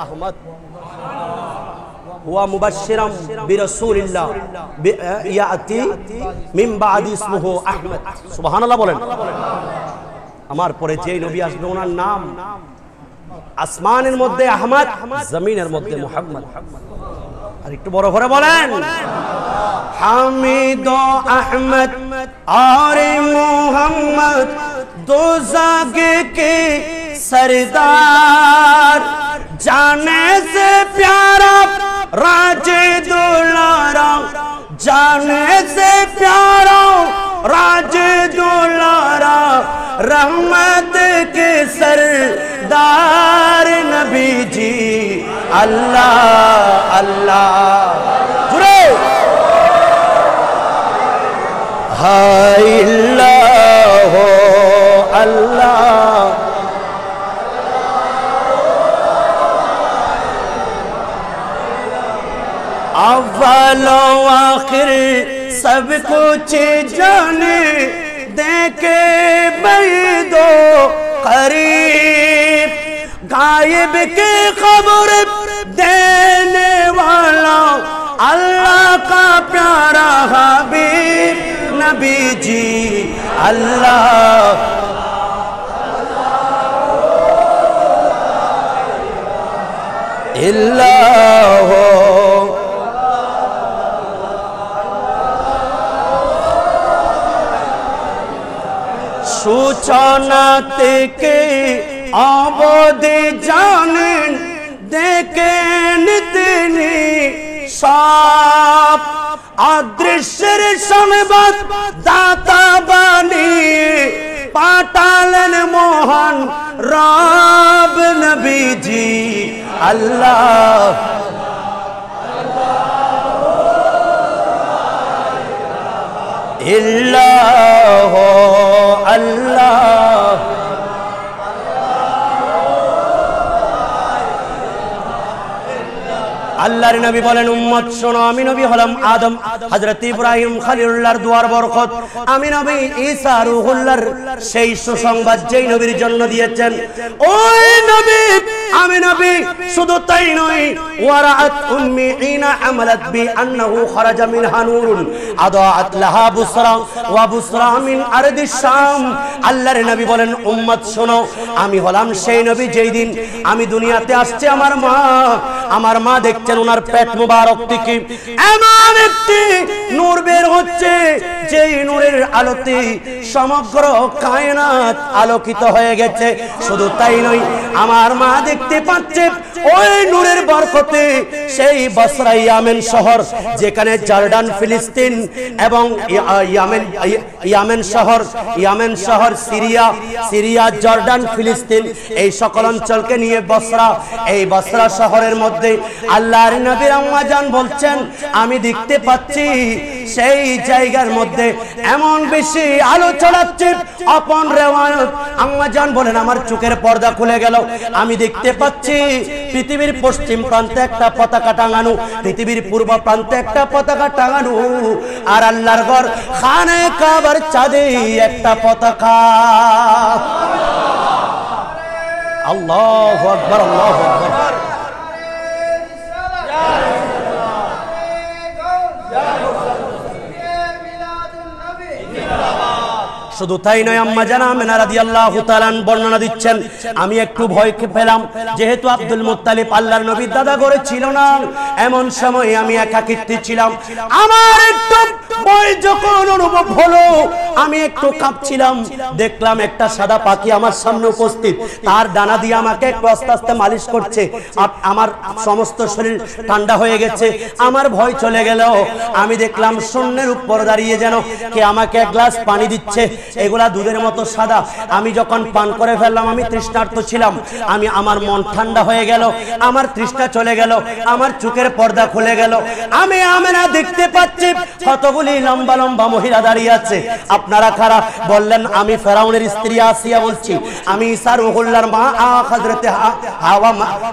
হুয়া মুবাশশিরাম বিরাসূলিল্লাহ ইয়াতি মিন বাদি ইসমুহু আহমদ। সুবহানাল্লাহ বলেন। আমার পরে যে নবী আসবে ওনার নাম আসমানের মধ্যে আহমদ, জমিনের মধ্যে মুহাম্মদ। আর একটু বড় করে বলেন। হামিদ আহমদ और मोहम्मद दो जागे के सरदार, जाने से प्यारा राजे दुलारा, जाने से प्यारा राजे दुलारा, रहमत के सरदार नबी जी अल्लाह अल्लाह। जुड़े हाय अल्लाह अल्लाह। अव्वल आखिर सब कुछ जाने, देखे बैदो करीब, गायब के खबर देने वाला अल्लाह का प्यारा हबीब नबी जी अल्लाह। इल्लाह सूचना থেকে অবধি জানেন, দেখেন তিনি সব, অদৃশ্যের সংবাদ দাতা বানিয়ে পাঠালেন মহান রব নবীজি আল্লাহ। ইল্লাহ আল্লাহ। আল্লাহর নবী বলেন, উম্মত শোনো, আমি নবী হলাম আদম হযরত ইব্রাহিম খলিলুল্লাহর দুয়ার বরকত, আমি নবী ঈসা রূহুল্লাহর সেই সুসংবাদ যেই নবীর জন্য দিয়েছেন। ওই নবী আমি নবী, শুধু তাই নয়, ওয়ারাআত উম্মি হিনা আমালাত বি আন্নাহু খারাজা মিনহা নূরুন আদাআত লাহা বুসরা ওয়া বুসরা মিন আরদিশ শাম। আল্লাহর নবী বলেন, উম্মত শোনো, আমি হলাম সেই নবী যেই দিন আমি দুনিয়াতে আসছে, আমার মা দেখছেন ওনার পেট মুবারক থেকে এমন একটি নূর বের হচ্ছে, যেই নূরের আলোতে সমগ্র কায়নাত আলোকিত হয়ে গেছে। শুধু তাই নয়, আমার মা দেখতে পাচ্ছে ওই নূরের বরকতে সেই বসরা ইয়ামেন শহর, যেখানে জর্ডান ফিলিস্তিন এবং ইয়ামেন শহর সিরিয়া জর্ডান ফিলিস্তিন এই সকল অঞ্চলকে নিয়ে বসরা, এই বসরা শহরের মধ্যে আল্লাহর নবী আম্মা জান বলছেন, আমি দেখতে পাচ্ছি সেই জায়গার মধ্যে এমন বেশি আলো ছড়াচ্ছে। আপন রেওয়ায়ত আম্মা জান বলেন, আমার চোখের পর্দা খুলে গেল, আমি দেখতে পাচ্ছি পৃথিবীর পশ্চিম প্রান্তে একটা পতাকা টাঙানো, পৃথিবীর পূর্ব প্রান্তে একটা পতাকা টাঙানো, আর আল্লাহর ঘর খানে কাবার চাঁদে একটা পতাকা। আল্লাহু আকবার, আল্লাহু আকবার। শুধু তাই নয়, আম্মা জান আমেনা রাদিয়াল্লাহু তাআলা বর্ণনা দিচ্ছেন, আমি একটু ভয় পেলাম, যেহেতু আব্দুল মুত্তালিব আল্লাহর নবীর দাদা ঘরে ছিল না, এমন সময় আমি একাকিত্বে ছিলাম। আমার একটু ভয় যখন অনুভব হলো, আমি একটু কাঁপছিলাম। দেখলাম একটা সাদা পাখি আমার সামনে উপস্থিত, তার ডানা দিয়ে আমাকে একটু আস্তে আস্তে মালিশ করছে। আমার সমস্ত শরীর ঠান্ডা হয়ে গেছে, আমার ভয় চলে গেল। আমি দেখলাম শূন্যের উপর দাঁড়িয়ে যেন কে আমাকে এক গ্লাস পানি দিচ্ছে, এগুলা দুধের মতো সাদা। আমি যখন পান করে ফেললাম, আমি তৃষ্ণার্ত ছিলাম, আমার মন ঠান্ডা হয়ে গেল, আমার তৃষ্ণা চলে গেল, আমার চোখের পর্দা খুলে গেল। আমি আমেনা দেখতে পাচ্ছি কতগুলি লম্বা লম্বা মহিলা দাঁড়িয়ে আছে। আপনারা কারা? বললেন আমি ফেরাউনের স্ত্রী আসিয়া বলছি, আমি ঈসা রুহুল্লাহর মা হযরতে হাওয়া,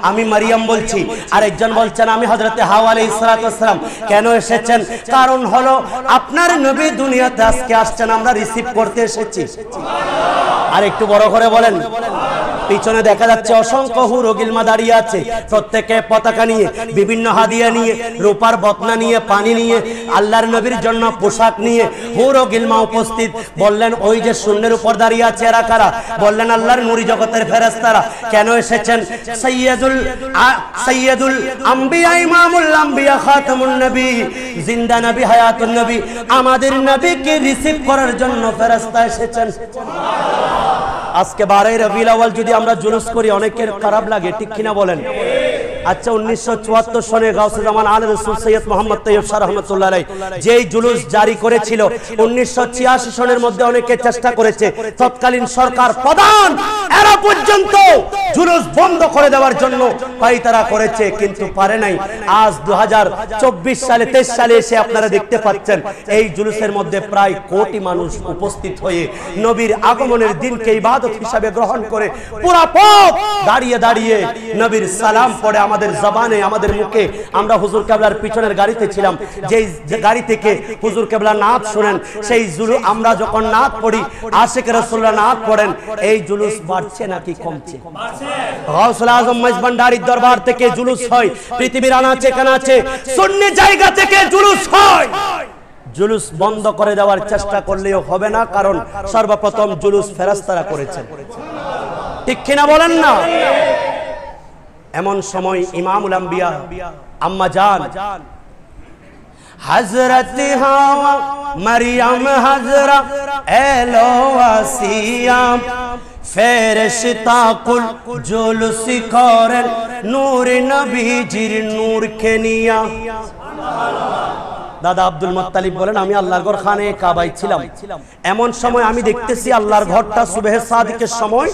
আমি মারিয়াম বলছি। আরেকজন বলছেন আমি হযরতে হাওয়া আলাইহিস সালাতু ওয়াস সালাম। কেন এসেছেন? কারণ হলো আপনার নবী দুনিয়াতে আজকে আসছেন, আমরা রিসিভ করতে এসেছি। আর একটু বড় করে বলেন। পিছনে দেখা যাচ্ছে অসংখ্য হুর ও গিলমা দাঁড়িয়ে আছে, প্রত্যেকে পতাকা নিয়ে, বিভিন্ন হাদিয়া নিয়ে, রূপার বতনা নিয়ে, পানি নিয়ে, আল্লাহর নবীর জন্য পোশাক নিয়ে হুর ও গিলমা উপস্থিত। বললেন ওই যে শূন্যের উপর দাঁড়িয়ে আছে এরা কারা? বললেন আল্লাহর নূরি জগতের ফেরেশতারা। কেন এসেছেন? সাইয়্যিদুল আম্বিয়া, ইমামুল আম্বিয়া, খাতামুন নবী, জিন্দা নবী, হায়াতুন নবী, আমাদের নবীকে রিসিভ করার জন্য ফেরেশতা এসেছেন। আজকে 12 রবিউল আউয়াল যদি আমরা জুলুস করি অনেকের খারাপ লাগে, ঠিক কিনা বলেন? আচ্ছা, 1974 সনে গাউসে জামান আলে রাসূল সৈয়দ মোহাম্মদ তৈয়ব শাহ রাহমাতুল্লাহ আলাইহি যেই জুলুস জারি করেছিল, 1986 সনের মধ্যে অনেকে চেষ্টা করেছে, তৎকালীন সরকার প্রধান এরা পর্যন্ত জুলুস বন্ধ করে দেওয়ার জন্য পায়তারা করেছে, কিন্তু পারে নাই। আজ 2024 সালে 23 সালে এসে আপনারা দেখতে পাচ্ছেন এই জুলুসের মধ্যে প্রায় কোটি মানুষ উপস্থিত হয়ে নবীর আগমনের দিনকে ইবাদত হিসাবে গ্রহণ করে পুরা পথ দাঁড়িয়ে দাঁড়িয়ে নবীর সালাম পড়ে আমাদের জবানে, আমাদের মুখে। আমরা হুজুর কেবলার পিছনের গাড়িতে ছিলাম, যেই গাড়ি থেকে হুজুর কেবলা নাত শুনেন, সেই জুলুস আমরা যখন নাত পড়ি, আশিক রাসূলুল্লাহ নাত পড়েন, এই জুলুস বাড়ছে নাকি কমছে? গাউসুল আজম মজবান্ডারির দরবার থেকে জুলুস হয়, পৃথিবীর আনাচে কানাচে সুন্নি জায়গা থেকে জুলুস হয়। জুলুস বন্ধ করে দেওয়ার চেষ্টা করলেও হবে না, কারণ সর্বপ্রথম জুলুস ফেরেশতারা করেছেন, ঠিক কিনা বলেন না? এমন সময় ইমামুল আম্বিয়া আম্মা জান হযরত হাওয়া মারিয়াম হাজরা এলো আসিয়া, ফেরেশতা কুল জুলুস করেন নূর নবীজির নূরকে নিয়া। দাদা আব্দুল মুত্তালিব বলেন আমি আল্লাহর ঘর খানে কাবায় ছিলাম, এমন সময় আমি দেখতেছি আল্লাহর ঘরটা সুবহে সাদিকের সময়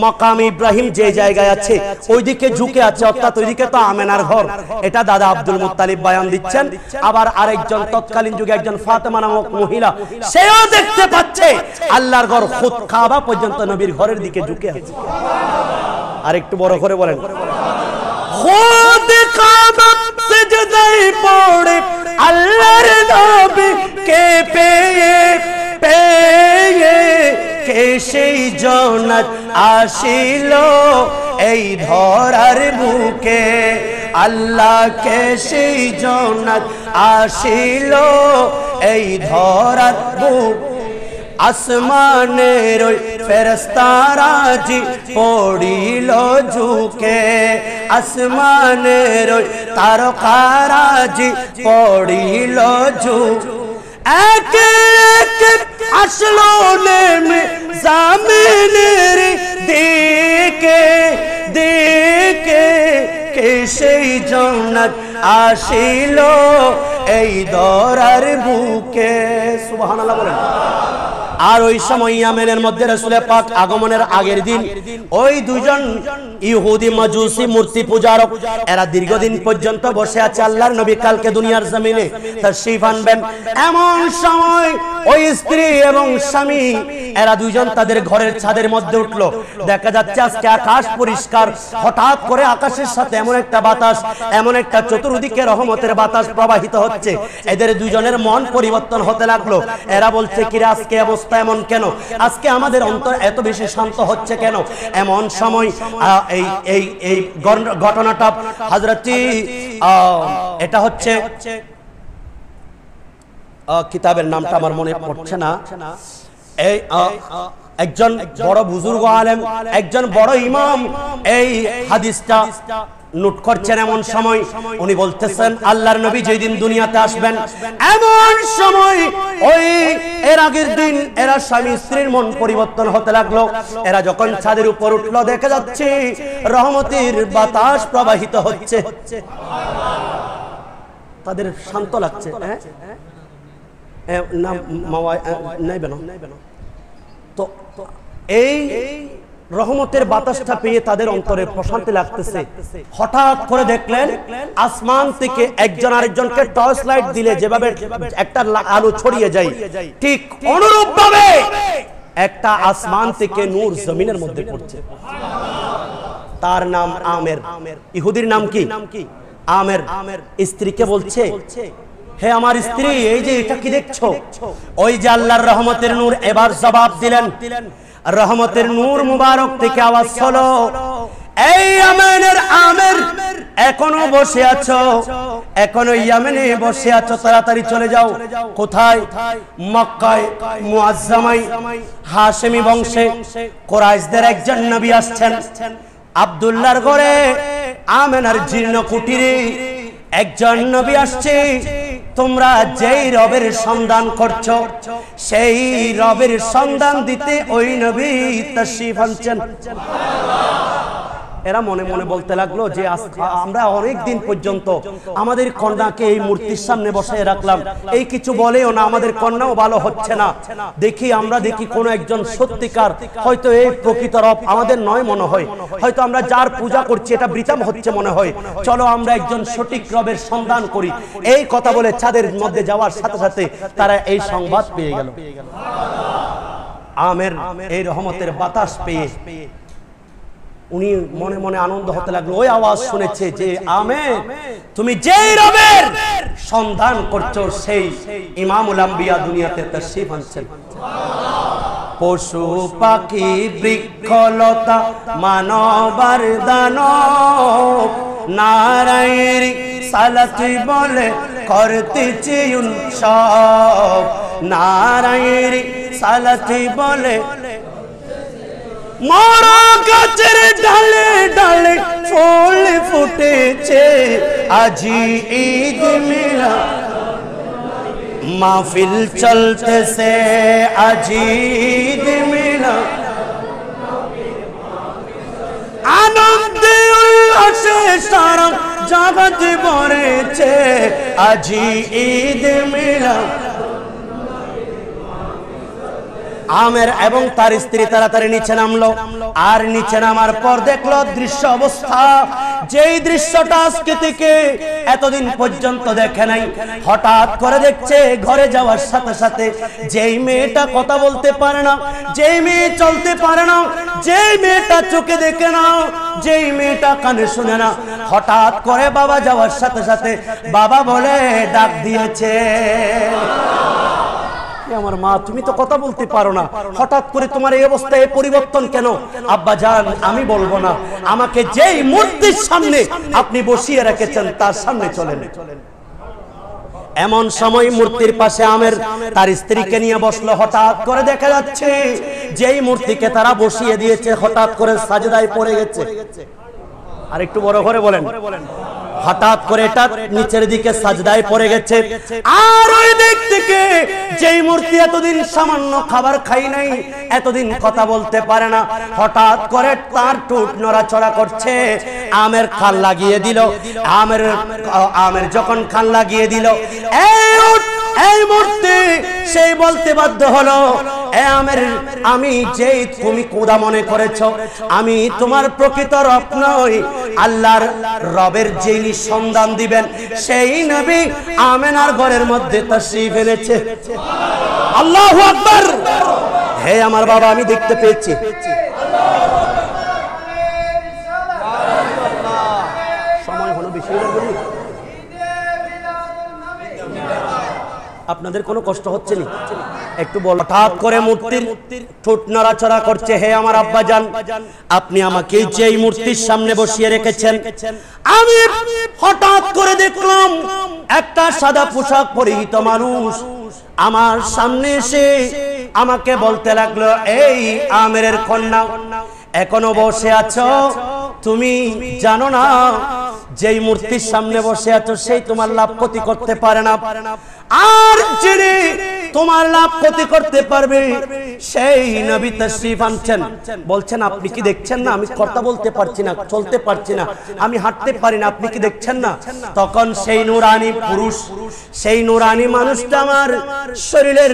মাকাম ইব্রাহিম যে জায়গায় আছে ওইদিকে ঝুঁকে আছে, অর্থাৎ ওইদিকে তো আমেনার ঘর। এটা দাদা আব্দুল মুত্তালিব বয়ান দিচ্ছেন। আবার আরেকজন তৎকালীন যুগে একজন ফাতেমা নামক মহিলা, সেও দেখতে পাচ্ছে আল্লাহর ঘর খুদ কাবা পর্যন্ত নবীর ঘরের দিকে ঝুঁকে আছে। আর একটু বড় করে বলেন, খুদ কাবা সিজদায় পড়ে আল্লাহর নবী কে পেয়ে পেয়ে কে সেই জন্নাত আসিল এই ধরার বুকে, আল্লাহ কে সেই জন্নাত আসিল এই ধরার বুকে। আসমানের ওই ফেরেশতারা জি পড়িল ঝুঁকে, আসমানের ওই তারকারা জি পড়িল ঝুঁকে। এক এক আসলো নেমে জামিনের দিকে দিকে, কে সেই জান্নাত আসিল এই দরার বুকে। সুবহানাল্লাহ বলেন। আর ওই সময় ইয়ামেনের মধ্যে রাসূল পাক আগমনের আগের দিন ওই দুজন ইহুদি মাজুসি মূর্তি পূজারক এরা দীর্ঘদিন পর্যন্ত বসে আছে, আল্লাহর নবী কালকে দুনিয়ার জমিনে তাশরীফ আনবেন। এমন সময় ওই স্ত্রী এবং স্বামী এরা দুইজন তাদের ঘরের ছাদের মধ্যে উঠলো। দেখা যাচ্ছে আজকে আকাশ পরিষ্কার, হঠাৎ করে আকাশের সাথে এমন একটা বাতাস, এমন একটা চতুর্দিকে রহমতের বাতাস প্রবাহিত হচ্ছে। এদের দুইজনের মন পরিবর্তন হতে লাগলো। এরা বলছে কিরে আজকে অবস্থা এমন কেন, আজকে আমাদের অন্তর এত বেশি শান্ত হচ্ছে কেন? এমন সময় এই ঘটনাটা হযরত এটা হচ্ছে কিতাবের নামটা আমার মনে পড়ছে না। এই একজন বড় বুজুর্গ আলেম, একজন বড় ইমাম এই হাদিসটা নোট করছেন। এমন সময় উনি বলতেছেন আল্লাহর নবী যেই দিন দুনিয়াতে আসবেন এমন সময় ওই এর আগের দিন এরা স্বামী স্ত্রীর মন পরিবর্তন হতে লাগলো। এরা যখন ছাদের উপর উঠলো দেখা যাচ্ছে রহমতের বাতাস প্রবাহিত হচ্ছে, তাদের শান্ত লাগছে। তো এই রহমতের বাতাসটা পেয়ে তাদের অন্তরে প্রশান্তি লাগতেছে। হঠাৎ করে দেখলেন আসমান থেকে একজন আরেকজনকে টর্চ লাইট দিলে যেভাবে একটা আলো ছড়িয়ে যায়, ঠিক অনুরূপ ভাবে একটা আসমান থেকে নূর জমিনের মধ্যে পড়ছে। তার নাম আমের। ইহুদির নাম কি? আমের। স্ত্রীকে বলছে, হে আমার স্ত্রী, এই যে এটা কি দেখছো? ওই যে আল্লাহর রহমতের নূর। এবার জবাব দিলেন, রহমতের নূর মুবারক থেকে আওয়াজ হলো, এই ইয়ামেনের আমের, এখনো বসে আছো, এখনো ইয়ামেনে বসে আছো, তাড়াতাড়ি চলে যাও। কোথায়? মক্কায় মুআজ্জামায় হাশেমি বংশে কুরাইশদের একজন নবী আসছেন। আব্দুল্লাহর ঘরে আমেনার জীর্ণ কুটিরে একজন নবী আসছে। তোমরা যেই রবের সন্ধান করছো সেই রবের সন্ধান দিতে ওই নবী তাশরীফ আনছেন। এরা মনে মনে বলতে লাগলো যে আমরা অনেক দিন পর্যন্ত আমাদের কন্যাকে এই মূর্তির সামনে বসায় রাখলাম, এই কিছু বলেও না, আমাদের কন্যাও ভালো হচ্ছে না। আমরা দেখি কোনো একজন সত্যিকার হয়তো এই প্রকৃত রব আমাদের নয় মনে হয়, হয়তো আমরা যার পূজা করছি এটা বৃথা হচ্ছে মনে হয়, চলো আমরা একজন সঠিক রবের সন্ধান করি। এই কথা বলে ছাদের মধ্যে যাওয়ার সাথে সাথে তারা এই সংবাদ পেয়ে গেল। আমের এই রহমতের বাতাস পেয়ে উনি মনে মনে আনন্দ হতে লাগলো। ওই আওয়াজ শুনেছে যে আমের, তুমি যেই রবের সন্ধান করছো সেই ইমামুল আম্বিয়া দুনিয়াতে তাশরীফ আনছেন। পশু পাখি বৃক্ষলতা মানবার দানব নারায়ের সালাতি বলে করতেছি উৎসব, নারায়ের সালাতি বলে মরা গাছের ডালে ডালে ফুল ফুটেছে, আজি ঈদ মিলাদ মাহফিল চলতেছে, আজি ঈদ মিলাদ আনন্দে উল্লাসে সারা জগৎ ভরেছে, আজি ঈদ মিলাদ। আমের এবং তার স্ত্রী তাড়াতাড়ি নিচে নামলো। আর নিচে নামার পর দেখলো দৃশ্য অবস্থা, যেই দৃশ্যটা আজকে থেকে এতদিন পর্যন্ত দেখে নাই। হঠাৎ করে দেখছে ঘরে যাওয়ার সাথে সাথে যেই মেয়েটা কথা বলতে পারে না, যেই মেয়ে চলতে পারে না, যেই মেয়েটা চোখে দেখে না, যেই মেয়েটা কানে শুনে না, হঠাৎ করে বাবা যাওয়ার সাথে সাথে বাবা বলে ডাক দিয়েছে, আমার মা তুমি তো কথা বলতে পারো না, হঠাৎ করে তোমার এই অবস্থা, এই পরিবর্তন কেন? আব্বা জান আমি বলবো না, আমাকে যেই মূর্তির সামনে আপনি বসিয়ে রেখেছেন তার সামনে চলেন। এমন সময় মূর্তির পাশে আমের তার স্ত্রীকে নিয়ে বসলো। হঠাৎ করে দেখা যাচ্ছে যেই মূর্তিকে তারা বসিয়ে দিয়েছে হঠাৎ করে সাজদায় পড়ে গেছে। আর একটু বড় করে বলেন, হঠাৎ করে এটা নিচের দিকে সাজদায় পড়ে গেছে। আর ওই দিক থেকে যেই মূর্তি এতদিন সামান্য খাবার খাই নাই, এতদিন কথা বলতে পারে না, হঠাৎ করে তার ঠোঁট নড়াচড়া করছে। আমের খাল লাগিয়ে দিল। আমের যখন খাল লাগিয়ে দিল এই মূর্তি সেই বলতে বাধ্য হলো, এ আমের, আমি যেই তুমি খোদা মনে করেছো, আমি তোমার প্রকৃত রব নই। আল্লাহর রবের যিনি সন্ধান দিবেন সেই নবী আমেনার ঘরের মধ্যে তাশরীফ এনেছে। আল্লাহু আকবার। হে আমার বাবা, আমি দেখতে পেয়েছি। সময় হলো বেশি হয়ে গেল। আপনাদের কোনো কষ্ট হচ্ছে না? একটু বল। হঠাৎ করে মূর্তির ঠোঁট নাড়াচাড়া করছে। হে আমার আব্বা জান, আপনি আমাকে যেই মূর্তির সামনে বসিয়ে রেখেছেন, আমি হঠাৎ করে দেখলাম একটা সাদা পোশাক পরিহিত মানুষ আমার সামনে এসে আমাকে বলতে লাগলো, এই আমেরের কন্যা, এখনো বসে আছো? তুমি জানো না যেই মূর্তির সামনে বসে আছো সেই তোমার লাভ ক্ষতি করতে পারে না, আর যিনি তোমার লাভ ক্ষতি করতে পারবে সেই নবী তাশরীফ আনছেন। বলছেন, আপনি কি দেখছেন না আমি কথা বলতে পারছি না, চলতে পারছি না, আমি হাঁটতে পারি না, আপনি কি দেখছেন না? তখন সেই নূরানি পুরুষ, সেই নূরানি মানুষটা আমার শরীরের